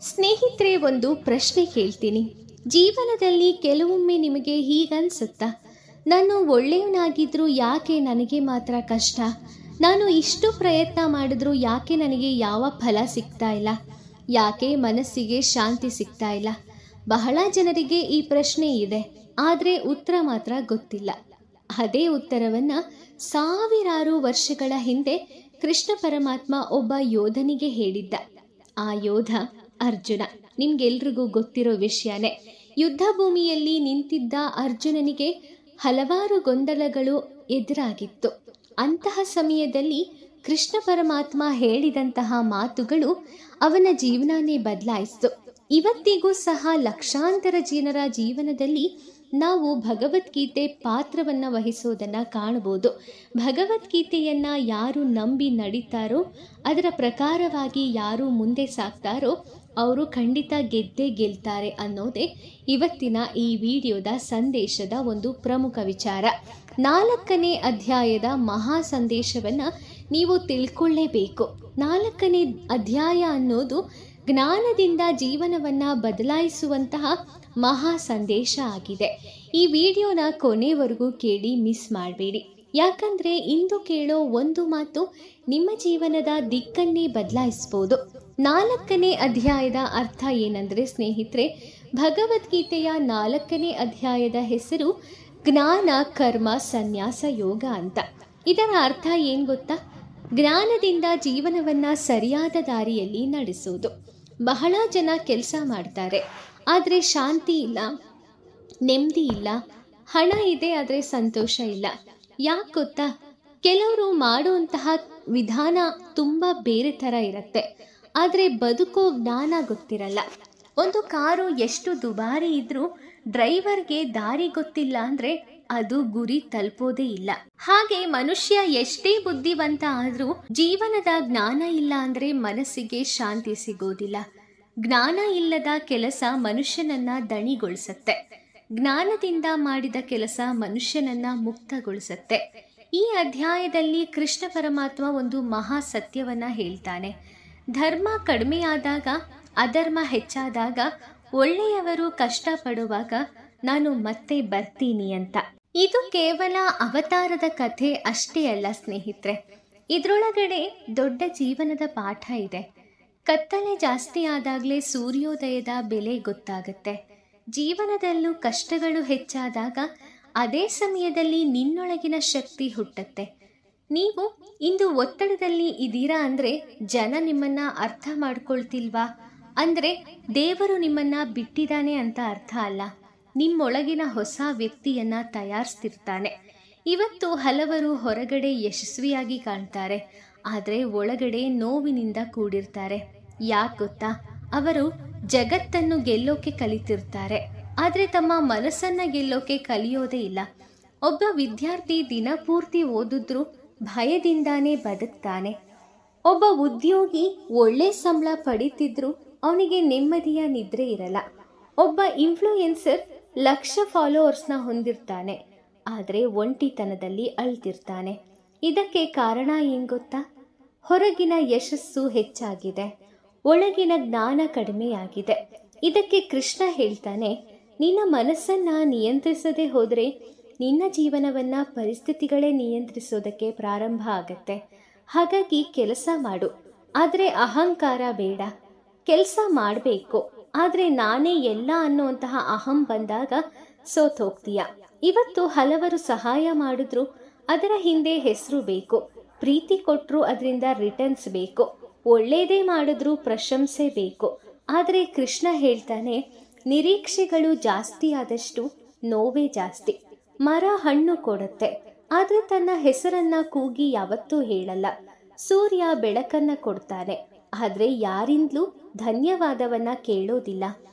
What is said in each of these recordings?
ಸ್ನೇಹಿತರೆ, ಒಂದು ಪ್ರಶ್ನೆ ಕೇಳ್ತೀನಿ. ಜೀವನದಲ್ಲಿ ಕೆಲವೊಮ್ಮೆ ನಿಮಗೆ ಹೀಗನ್ಸುತ್ತಾ, ನಾನು ಒಳ್ಳೆಯವನಾಗಿದ್ರೂ ಯಾಕೆ ನನಗೆ ಮಾತ್ರ ಕಷ್ಟ? ನಾನು ಇಷ್ಟು ಪ್ರಯತ್ನ ಮಾಡಿದ್ರೂ ಯಾಕೆ ನನಗೆ ಯಾವ ಫಲ ಸಿಗ್ತಾ ಇಲ್ಲ? ಯಾಕೆ ಮನಸ್ಸಿಗೆ ಶಾಂತಿ ಸಿಗ್ತಾ ಇಲ್ಲ? ಬಹಳ ಜನರಿಗೆ ಈ ಪ್ರಶ್ನೆ ಇದೆ, ಆದರೆ ಉತ್ತರ ಮಾತ್ರ ಗೊತ್ತಿಲ್ಲ. ಅದೇ ಉತ್ತರವನ್ನು ಸಾವಿರಾರು ವರ್ಷಗಳ ಹಿಂದೆ ಕೃಷ್ಣ ಪರಮಾತ್ಮ ಒಬ್ಬ ಯೋಧನಿಗೆ ಹೇಳಿದ್ದ. ಆ ಯೋಧ ಅರ್ಜುನ. ನಿಮ್ಗೆಲ್ರಿಗೂ ಗೊತ್ತಿರೋ ವಿಷಯನೇ. ಯುದ್ಧ ಭೂಮಿಯಲ್ಲಿ ನಿಂತಿದ್ದ ಅರ್ಜುನನಿಗೆ ಹಲವಾರು ಗೊಂದಲಗಳು ಎದುರಾಗಿತ್ತು. ಅಂತಹ ಸಮಯದಲ್ಲಿ ಕೃಷ್ಣ ಪರಮಾತ್ಮ ಹೇಳಿದಂತಹ ಮಾತುಗಳು ಅವನ ಜೀವನನೇ ಬದಲಾಯಿಸಿತು. ಇವತ್ತಿಗೂ ಸಹ ಲಕ್ಷಾಂತರ ಜನರ ಜೀವನದಲ್ಲಿ ನಾವು ಭಗವದ್ಗೀತೆ ಪಾತ್ರವನ್ನು ವಹಿಸೋದನ್ನು ಕಾಣಬಹುದು. ಭಗವದ್ಗೀತೆಯನ್ನು ಯಾರು ನಂಬಿ ನಡೀತಾರೋ, ಅದರ ಪ್ರಕಾರವಾಗಿ ಯಾರು ಮುಂದೆ ಸಾಗ್ತಾರೋ ಅವರು ಖಂಡಿತ ಗೆದ್ದೇ ಗೆಲ್ತಾರೆ ಅನ್ನೋದೇ ಇವತ್ತಿನ ಈ ವಿಡಿಯೋದ ಸಂದೇಶದ ಒಂದು ಪ್ರಮುಖ ವಿಚಾರ. 4ನೇ ಅಧ್ಯಾಯದ ಮಹಾ ಸಂದೇಶವನ್ನು ನೀವು ತಿಳ್ಕೊಳ್ಳೇಬೇಕು. 4ನೇ ಅಧ್ಯಾಯ ಅನ್ನೋದು ಜ್ಞಾನದಿಂದ ಜೀವನವನ್ನು ಬದಲಾಯಿಸುವಂತಹ ಮಹಾ ಸಂದೇಶ ಆಗಿದೆ. ಈ ವಿಡಿಯೋನ ಕೊನೆವರೆಗೂ ಕೇಳಿ ಮಿಸ್ ಮಾಡಬೇಡಿ. ಯಾಕಂದರೆ ಇಂದು ಕೇಳೋ ಒಂದು ಮಾತು ನಿಮ್ಮ ಜೀವನದ ದಿಕ್ಕನ್ನೇ ಬದಲಾಯಿಸ್ಬೋದು. 4ನೇ ಅಧ್ಯಾಯದ ಅರ್ಥ ಏನಂದರೆ ಸ್ನೇಹಿತರೆ, ಭಗವದ್ಗೀತೆಯ 4ನೇ ಅಧ್ಯಾಯದ ಹೆಸರು ಜ್ಞಾನ ಕರ್ಮ ಸನ್ಯಾಸ ಯೋಗ ಅಂತ. ಇದರ ಅರ್ಥ ಏನು ಗೊತ್ತಾ? ಜ್ಞಾನದಿಂದ ಜೀವನವನ್ನು ಸರಿಯಾದ ದಾರಿಯಲ್ಲಿ ನಡೆಸೋದು. ಬಹಳ ಜನ ಕೆಲಸ ಮಾಡ್ತಾರೆ, ಆದರೆ ಶಾಂತಿ ಇಲ್ಲ, ನೆಮ್ಮದಿ ಇಲ್ಲ, ಹಣ ಇದೆ ಆದರೆ ಸಂತೋಷ ಇಲ್ಲ. ಯಾಕೆ ಗೊತ್ತಾ? ಕೆಲವರು ಮಾಡುವಂತಹ ವಿಧಾನ ತುಂಬ ಬೇರೆ ಥರ ಇರುತ್ತೆ, ಆದರೆ ಬದುಕೋ ಜ್ಞಾನ ಗೊತ್ತಿರಲ್ಲ. ಒಂದು ಕಾರು ಎಷ್ಟು ದುಬಾರಿ ಇದ್ರೂ ಡ್ರೈವರ್ಗೆ ದಾರಿ ಗೊತ್ತಿಲ್ಲ ಅಂದರೆ ಅದು ಗುರಿ ತಲುಪೋದೇ ಇಲ್ಲ. ಹಾಗೆ ಮನುಷ್ಯ ಎಷ್ಟೇ ಬುದ್ಧಿವಂತ ಆದರೂ ಜೀವನದ ಜ್ಞಾನ ಇಲ್ಲ ಅಂದರೆ ಮನಸ್ಸಿಗೆ ಶಾಂತಿ ಸಿಗೋದಿಲ್ಲ. ಜ್ಞಾನ ಇಲ್ಲದ ಕೆಲಸ ಮನುಷ್ಯನನ್ನ ದಣಿಗೊಳಿಸುತ್ತೆ. ಜ್ಞಾನದಿಂದ ಮಾಡಿದ ಕೆಲಸ ಮನುಷ್ಯನನ್ನ ಮುಕ್ತಗೊಳಿಸುತ್ತೆ. ಈ ಅಧ್ಯಾಯದಲ್ಲಿ ಕೃಷ್ಣ ಪರಮಾತ್ಮ ಒಂದು ಮಹಾ ಸತ್ಯವನ್ನ ಹೇಳ್ತಾನೆ. ಧರ್ಮ ಕಡಿಮೆಯಾದಾಗ, ಅಧರ್ಮ ಹೆಚ್ಚಾದಾಗ, ಒಳ್ಳೆಯವರು ಕಷ್ಟಪಡುವಾಗ ನಾನು ಮತ್ತೆ ಬರ್ತೀನಿ ಅಂತ. ಇದು ಕೇವಲ ಅವತಾರದ ಕಥೆ ಅಷ್ಟೇ ಅಲ್ಲ ಸ್ನೇಹಿತರೆ, ಇದರೊಳಗಡೆ ದೊಡ್ಡ ಜೀವನದ ಪಾಠ ಇದೆ. ಕತ್ತಲೆ ಜಾಸ್ತಿ ಆದಾಗಲೇ ಸೂರ್ಯೋದಯದ ಬೆಲೆ ಗೊತ್ತಾಗುತ್ತೆ. ಜೀವನದಲ್ಲೂ ಕಷ್ಟಗಳು ಹೆಚ್ಚಾದಾಗ ಅದೇ ಸಮಯದಲ್ಲಿ ನಿನ್ನೊಳಗಿನ ಶಕ್ತಿ ಹುಟ್ಟುತ್ತೆ. ನೀವು ಇಂದು ಒತ್ತಡದಲ್ಲಿ ಇದ್ದೀರಾ ಅಂದರೆ ಜನ ನಿಮ್ಮನ್ನು ಅರ್ಥ ಮಾಡ್ಕೊಳ್ತಿಲ್ವಾ ಅಂದರೆ ದೇವರು ನಿಮ್ಮನ್ನು ಬಿಟ್ಟಿದ್ದಾನೆ ಅಂತ ಅರ್ಥ ಅಲ್ಲ. ನಿಮ್ಮೊಳಗಿನ ಹೊಸ ವ್ಯಕ್ತಿಯನ್ನು ತಯಾರಿಸ್ತಿರ್ತಾನೆ. ಇವತ್ತು ಹಲವರು ಹೊರಗಡೆ ಯಶಸ್ವಿಯಾಗಿ ಕಾಣ್ತಾರೆ, ಆದರೆ ಒಳಗಡೆ ನೋವಿನಿಂದ ಕೂಡಿರ್ತಾರೆ. ಯಾಕೆ ಗೊತ್ತಾ? ಅವರು ಜಗತ್ತನ್ನು ಗೆಲ್ಲೋಕೆ ಕಲಿತಿರ್ತಾರೆ, ಆದರೆ ತಮ್ಮ ಮನಸ್ಸನ್ನು ಗೆಲ್ಲೋಕೆ ಕಲಿಯೋದೇ ಇಲ್ಲ. ಒಬ್ಬ ವಿದ್ಯಾರ್ಥಿ ದಿನಪೂರ್ತಿ ಓದಿದ್ರೂ ಭಯದಿಂದಾನೇ ಬದುಕ್ತಾನೆ. ಒಬ್ಬ ಉದ್ಯೋಗಿ ಒಳ್ಳೆ ಸಂಬಳ ಪಡಿತಿದ್ರು ಅವನಿಗೆ ನೆಮ್ಮದಿಯ ನಿದ್ರೆ ಇರಲ್ಲ. ಒಬ್ಬ ಇನ್ಫ್ಲೂಯೆನ್ಸರ್ ಲಕ್ಷ ಫಾಲೋವರ್ಸ್ನ ಹೊಂದಿರ್ತಾನೆ, ಆದರೆ ಒಂಟಿತನದಲ್ಲಿ ಅಳ್ತಿರ್ತಾನೆ. ಇದಕ್ಕೆ ಕಾರಣ ಏನು ಗೊತ್ತಾ? ಹೊರಗಿನ ಯಶಸ್ಸು ಹೆಚ್ಚಾಗಿದೆ, ಒಳಗಿನ ಜ್ಞಾನ ಕಡಿಮೆಯಾಗಿದೆ. ಇದಕ್ಕೆ ಕೃಷ್ಣ ಹೇಳ್ತಾನೆ, ನಿನ್ನ ಮನಸ್ಸನ್ನು ನಿಯಂತ್ರಿಸದೆ ಹೋದರೆ ನಿನ್ನ ಜೀವನವನ್ನು ಪರಿಸ್ಥಿತಿಗಳೇ ನಿಯಂತ್ರಿಸೋದಕ್ಕೆ ಪ್ರಾರಂಭ ಆಗತ್ತೆ. ಹಾಗಾಗಿ ಕೆಲಸ ಮಾಡು, ಆದರೆ ಅಹಂಕಾರ ಬೇಡ. ಕೆಲಸ ಮಾಡಬೇಕು, ಆದರೆ ನಾನೇ ಎಲ್ಲ ಅನ್ನುವಂತಹ ಅಹಂ ಬಂದಾಗ ಸೋತ್ ಹೋಗ್ತೀಯ. ಇವತ್ತು ಹಲವರು ಸಹಾಯ ಮಾಡಿದ್ರು ಅದರ ಹಿಂದೆ ಹೆಸರು ಬೇಕು, ಪ್ರೀತಿ ಕೊಟ್ಟರು ಅದರಿಂದ ರಿಟರ್ನ್ಸ್ ಬೇಕು, ಒಳ್ಳೆಯದೇ ಮಾಡಿದ್ರೂ ಪ್ರಶಂಸೆ ಬೇಕು. ಆದರೆ ಕೃಷ್ಣ ಹೇಳ್ತಾನೆ, ನಿರೀಕ್ಷೆಗಳು ಜಾಸ್ತಿ ಆದಷ್ಟು ನೋವೇ ಜಾಸ್ತಿ. ಮರ ಹಣ್ಣು ಕೊಡುತ್ತೆ, ಆದರೆ ತನ್ನ ಹೆಸರನ್ನ ಕೂಗಿ ಯಾವತ್ತೂ ಹೇಳಲ್ಲ. ಸೂರ್ಯ ಬೆಳಕನ್ನು ಕೊಡ್ತಾನೆ, ಆದರೆ ಯಾರಿಂದಲೂ ಧನ್ಯವಾದವನ್ನ ಕೇಳೋದಿಲ್ಲ.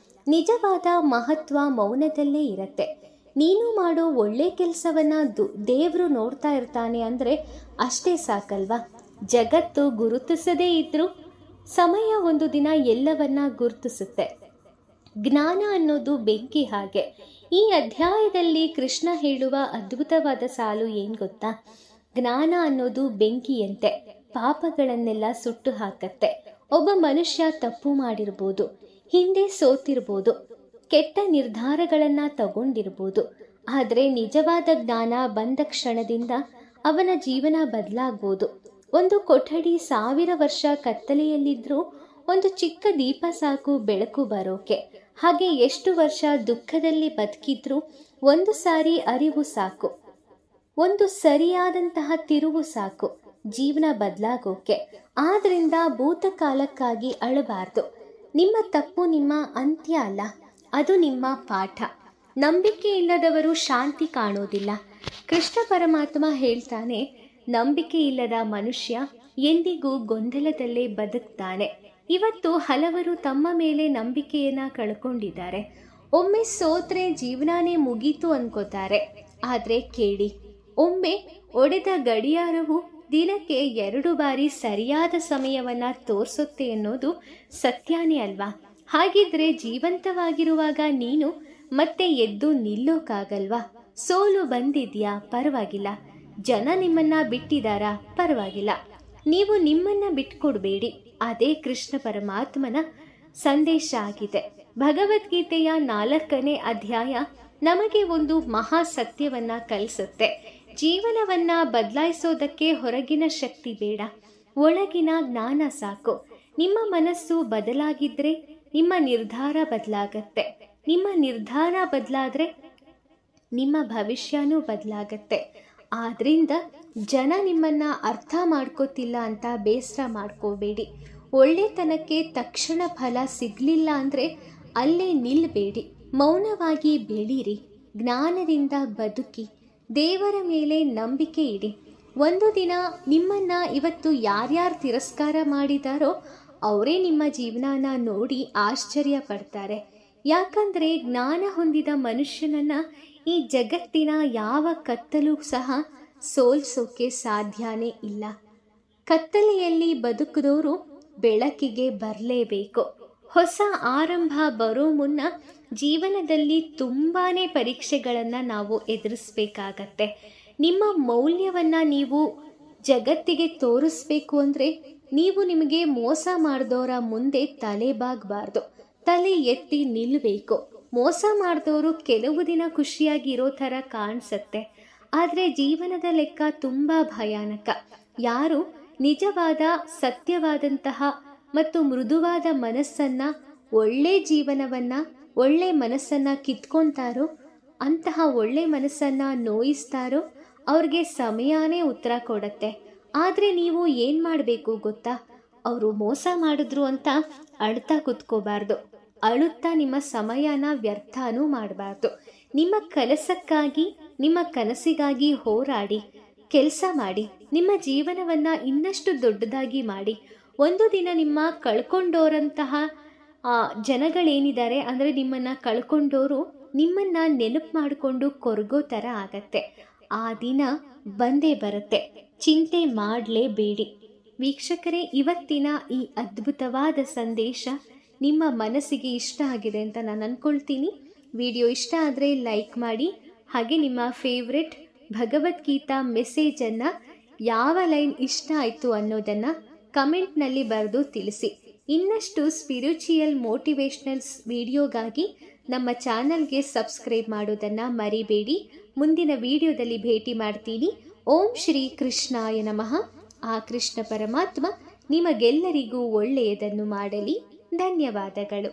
ನಿಜವಾದ ಮಹತ್ವ ಮೌನದಲ್ಲೇ ಇರುತ್ತೆ. ನೀನು ಮಾಡೋ ಒಳ್ಳೆ ಕೆಲಸವನ್ನ ದೇವರು ನೋಡ್ತಾ ಇರ್ತಾನೆ ಅಂದರೆ ಅಷ್ಟೇ ಸಾಕಲ್ವಾ? ಜಗತ್ತು ಗುರುತಿಸದೇ ಇದ್ರೂ ಸಮಯ ಒಂದು ದಿನ ಎಲ್ಲವನ್ನ ಗುರುತಿಸುತ್ತೆ. ಜ್ಞಾನ ಅನ್ನೋದು ಬೆಂಕಿ ಹಾಗೆ. ಈ ಅಧ್ಯಾಯದಲ್ಲಿ ಕೃಷ್ಣ ಹೇಳುವ ಅದ್ಭುತವಾದ ಸಾಲು ಏನು ಗೊತ್ತಾ? ಜ್ಞಾನ ಅನ್ನೋದು ಬೆಂಕಿಯಂತೆ, ಪಾಪಗಳನ್ನೆಲ್ಲ ಸುಟ್ಟು ಹಾಕತ್ತೆ. ಒಬ್ಬ ಮನುಷ್ಯ ತಪ್ಪು ಮಾಡಿರ್ಬೋದು, ಹಿಂದೆ ಸೋತಿರ್ಬೋದು, ಕೆಟ್ಟ ನಿರ್ಧಾರಗಳನ್ನು ತಗೊಂಡಿರ್ಬೋದು. ಆದರೆ ನಿಜವಾದ ಜ್ಞಾನ ಬಂದ ಕ್ಷಣದಿಂದ ಅವನ ಜೀವನ ಬದಲಾಗ್ಬೋದು. ಒಂದು ಕೊಠಡಿ 1000 ವರ್ಷ ಕತ್ತಲೆಯಲ್ಲಿದ್ದರೂ ಒಂದು ಚಿಕ್ಕ ದೀಪ ಸಾಕು ಬೆಳಕು ಬರೋಕೆ. ಹಾಗೆ ಎಷ್ಟು ವರ್ಷ ದುಃಖದಲ್ಲಿ ಬದುಕಿದ್ರೂ ಒಂದು ಸಾರಿ ಅರಿವು ಸಾಕು, ಒಂದು ಸರಿಯಾದಂತಹ ತಿರುವು ಸಾಕು ಜೀವನ ಬದಲಾಗೋಕೆ. ಆದ್ರಿಂದ ಭೂತಕಾಲಕ್ಕಾಗಿ ಅಳಬಾರ್ದು. ನಿಮ್ಮ ತಪ್ಪು ನಿಮ್ಮ ಅಂತ್ಯ ಅಲ್ಲ, ಅದು ನಿಮ್ಮ ಪಾಠ. ನಂಬಿಕೆ ಇಲ್ಲದವರು ಶಾಂತಿ ಕಾಣೋದಿಲ್ಲ. ಕೃಷ್ಣ ಪರಮಾತ್ಮ ಹೇಳ್ತಾನೆ, ನಂಬಿಕೆ ಇಲ್ಲದ ಮನುಷ್ಯ ಎಂದಿಗೂ ಗೊಂದಲದಲ್ಲೇ ಬದುಕ್ತಾನೆ. ಇವತ್ತು ಹಲವರು ತಮ್ಮ ಮೇಲೆ ನಂಬಿಕೆಯನ್ನ ಕಳ್ಕೊಂಡಿದ್ದಾರೆ. ಒಮ್ಮೆ ಸೋತ್ರೆ ಜೀವನಾನೇ ಮುಗೀತು ಅನ್ಕೋತಾರೆ. ಆದರೆ ಕೇಳಿ, ಒಮ್ಮೆ ಒಡೆದ ಗಡಿಯಾರವು ದಿನಕ್ಕೆ 2 ಬಾರಿ ಸರಿಯಾದ ಸಮಯವನ್ನ ತೋರಿಸುತ್ತೆ ಅನ್ನೋದು ಸತ್ಯನೇ ಅಲ್ವಾ? ಹಾಗಿದ್ರೆ ಜೀವಂತವಾಗಿರುವಾಗ ನೀನು ಮತ್ತೆ ಎದ್ದು ನಿಲ್ಲೋಕ್ಕಾಗಲ್ವಾ? ಸೋಲು ಬಂದಿದ್ಯಾ? ಪರವಾಗಿಲ್ಲ. ಜನ ನಿಮ್ಮನ್ನ ಬಿಟ್ಟಿದಾರಾ? ಪರವಾಗಿಲ್ಲ. ನೀವು ನಿಮ್ಮನ್ನ ಬಿಟ್ಕೊಡ್ಬೇಡಿ. ಅದೇ ಕೃಷ್ಣ ಪರಮಾತ್ಮನ ಸಂದೇಶ ಆಗಿದೆ. ಭಗವದ್ಗೀತೆಯ 4ನೇ ಅಧ್ಯಾಯ ನಮಗೆ ಒಂದು ಮಹಾ ಸತ್ಯವನ್ನ ಕಲಿಸುತ್ತೆ. ಜೀವನವನ್ನ ಬದಲಾಯಿಸೋದಕ್ಕೆ ಹೊರಗಿನ ಶಕ್ತಿ ಬೇಡ, ಒಳಗಿನ ಜ್ಞಾನ ಸಾಕು. ನಿಮ್ಮ ಮನಸ್ಸು ಬದಲಾಗಿದ್ರೆ ನಿಮ್ಮ ನಿರ್ಧಾರ ಬದಲಾಗತ್ತೆ. ನಿಮ್ಮ ನಿರ್ಧಾರ ಬದಲಾದ್ರೆ ನಿಮ್ಮ ಭವಿಷ್ಯನೂ ಬದಲಾಗತ್ತೆ. ಆದ್ರಿಂದ ಜನ ನಿಮ್ಮನ್ನ ಅರ್ಥ ಮಾಡ್ಕೋತಿಲ್ಲ ಅಂತ ಬೇಸರ ಮಾಡ್ಕೋಬೇಡಿ. ಒಳ್ಳೆತನಕ್ಕೆ ತಕ್ಷಣ ಫಲ ಸಿಗ್ಲಿಲ್ಲ ಅಂದ್ರೆ ಅಲ್ಲೇ ನಿಲ್ಬೇಡಿ. ಮೌನವಾಗಿ ಬೆಳೀರಿ, ಜ್ಞಾನದಿಂದ ಬದುಕಿ, ದೇವರ ಮೇಲೆ ನಂಬಿಕೆ ಇಡಿ. ಒಂದು ದಿನ ನಿಮ್ಮನ್ನ ಇವತ್ತು ಯಾರ್ಯಾರು ತಿರಸ್ಕಾರ ಮಾಡಿದಾರೋ ಅವರೇ ನಿಮ್ಮ ಜೀವನನ ನೋಡಿ ಆಶ್ಚರ್ಯ ಪಡ್ತಾರೆ. ಯಾಕಂದ್ರೆ ಜ್ಞಾನ ಹೊಂದಿದ ಮನುಷ್ಯನನ್ನ ಈ ಜಗತ್ತಿನ ಯಾವ ಕತ್ತಲೂ ಸಹ ಸೋಲ್ಸೋಕೆ ಸಾಧ್ಯನೇ ಇಲ್ಲ. ಕತ್ತಲೆಯಲ್ಲಿ ಬದುಕಿದವರು ಬೆಳಕಿಗೆ ಬರಲೇಬೇಕು. ಹೊಸ ಆರಂಭ ಬರೋ ಮುನ್ನ ಜೀವನದಲ್ಲಿ ತುಂಬಾನೇ ಪರೀಕ್ಷೆಗಳನ್ನು ನಾವು ಎದುರಿಸ್ಬೇಕಾಗತ್ತೆ. ನಿಮ್ಮ ಮೌಲ್ಯವನ್ನು ನೀವು ಜಗತ್ತಿಗೆ ತೋರಿಸ್ಬೇಕು ಅಂದರೆ ನೀವು ನಿಮಗೆ ಮೋಸ ಮಾಡಿದವರ ಮುಂದೆ ತಲೆಬಾಗಬಾರ್ದು, ತಲೆ ಎತ್ತಿ ನಿಲ್ಲಬೇಕು. ಮೋಸ ಮಾಡಿದವರು ಕೆಲವು ದಿನ ಖುಷಿಯಾಗಿ ಇರೋ ಥರ ಕಾಣಿಸುತ್ತೆ, ಆದರೆ ಜೀವನದ ಲೆಕ್ಕ ತುಂಬ ಭಯಾನಕ. ಯಾರು ನಿಜವಾದ ಸತ್ಯವಾದಂತಹ ಮತ್ತು ಮೃದುವಾದ ಮನಸ್ಸನ್ನು, ಒಳ್ಳೆ ಜೀವನವನ್ನು, ಒಳ್ಳೆ ಮನಸ್ಸನ್ನು ಕಿತ್ಕೊತಾರೋ, ಅಂತಹ ಒಳ್ಳೆ ಮನಸ್ಸನ್ನು ನೋಯಿಸ್ತಾರೋ ಅವ್ರಿಗೆ ಸಮಯನೇ ಉತ್ತರ ಕೊಡುತ್ತೆ. ಆದರೆ ನೀವು ಏನು ಮಾಡಬೇಕು ಗೊತ್ತಾ? ಅವರು ಮೋಸ ಮಾಡಿದ್ರು ಅಂತ ಅಳ್ತಾ ಕೂತ್ಕೋಬಾರ್ದು. ಅಳುತ್ತಾ ನಿಮ್ಮ ಸಮಯನ ವ್ಯರ್ಥನೂ ಮಾಡಬಾರ್ದು. ನಿಮ್ಮ ಕೆಲಸಕ್ಕಾಗಿ, ನಿಮ್ಮ ಕನಸಿಗಾಗಿ ಹೋರಾಡಿ, ಕೆಲಸ ಮಾಡಿ, ನಿಮ್ಮ ಜೀವನವನ್ನು ಇನ್ನಷ್ಟು ದೊಡ್ಡದಾಗಿ ಮಾಡಿ. ಒಂದು ದಿನ ನಿಮ್ಮ ಕಳ್ಕೊಂಡೋರಂತಹ ಜನಗಳೇನಿದ್ದಾರೆ, ಅಂದರೆ ನಿಮ್ಮನ್ನು ಕಳ್ಕೊಂಡೋರು ನಿಮ್ಮನ್ನು ನೆನಪು ಮಾಡಿಕೊಂಡು ಕೊರಗೋ ಥರ ಆಗತ್ತೆ. ಆ ದಿನ ಬಂದೇ ಬರುತ್ತೆ, ಚಿಂತೆ ಮಾಡಲೇಬೇಡಿ. ವೀಕ್ಷಕರೇ, ಇವತ್ತಿನ ಈ ಅದ್ಭುತವಾದ ಸಂದೇಶ ನಿಮ್ಮ ಮನಸ್ಸಿಗೆ ಇಷ್ಟ ಆಗಿದೆ ಅಂತ ನಾನು ಅಂದ್ಕೊಳ್ತೀನಿ. ವಿಡಿಯೋ ಇಷ್ಟ ಆದರೆ ಲೈಕ್ ಮಾಡಿ. ಹಾಗೆ ನಿಮ್ಮ ಫೇವ್ರೆಟ್ ಭಗವದ್ಗೀತಾ ಮೆಸೇಜನ್ನು, ಯಾವ ಲೈನ್ ಇಷ್ಟ ಆಯಿತು ಅನ್ನೋದನ್ನು ಕಮೆಂಟ್ನಲ್ಲಿ ಬರೆದು ತಿಳಿಸಿ. ಇನ್ನಷ್ಟು ಸ್ಪಿರಿಚುಯಲ್ ಮೋಟಿವೇಶ್ನಲ್ಸ್ ವಿಡಿಯೋಗಾಗಿ ನಮ್ಮ ಚಾನಲ್ಗೆ ಸಬ್ಸ್ಕ್ರೈಬ್ ಮಾಡೋದನ್ನು ಮರಿಬೇಡಿ. ಮುಂದಿನ ವಿಡಿಯೋದಲ್ಲಿ ಭೇಟಿ ಮಾಡ್ತೀನಿ. ಓಂ ಶ್ರೀ ಕೃಷ್ಣಾಯ ನಮಃ. ಆ ಕೃಷ್ಣ ಪರಮಾತ್ಮ ನಿಮಗೆಲ್ಲರಿಗೂ ಒಳ್ಳೆಯದನ್ನು ಮಾಡಲಿ. ಧನ್ಯವಾದಗಳು.